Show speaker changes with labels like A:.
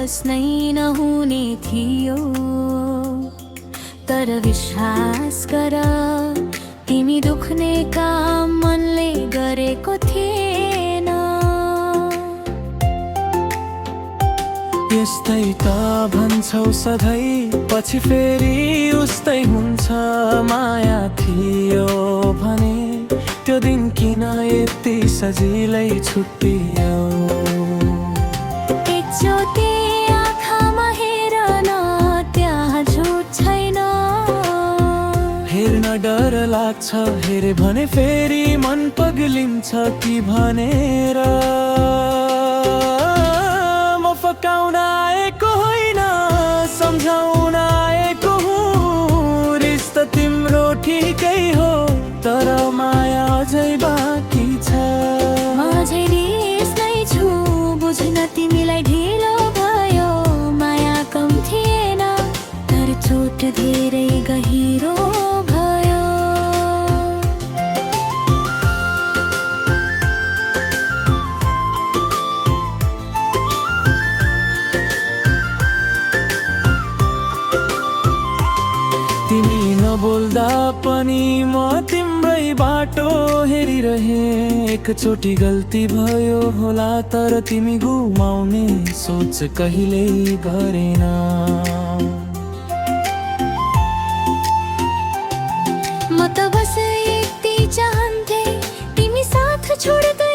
A: विश्वास नै नहुने थियो। तर विश्वास गर, तिमी दुख्ने काम मनले गरेको थिएन।
B: यस्तै त भन्छौ सधैँ, पछि फेरि उस्तै हुन्छ। माया थियो भने त्यो दिन किन यति सजिलै छुट्टियो?
A: एकचोटि आँखामा हेर न, त्यहाँ झुट छैन।
B: हेर्न डर लाग्छ, हेरे भने फेरि मन पग्लिन्छ कि भनेर। म फकाउन आएको होइन, सम्झाउन आएको हुँ। रिस्ता तिम्रो ठिकै हो, तर माया अझै बाँकी छ।
A: म अझै रिस नै छु, बुझ्न तिमीलाई ढिलो भयो। माया कम थिएन, तर चोट धेरै गहिरो भयो।
B: तिमी नबोल्दा पनि म तिम्रै बाटो हेरिरहेँ। एकचोटि गल्ती भयो होला, तर तिमी गुमाउने सोच कहिल्यै गरेन।
A: म त बस यति चाहन्थे, तिमी साथ छोड्दै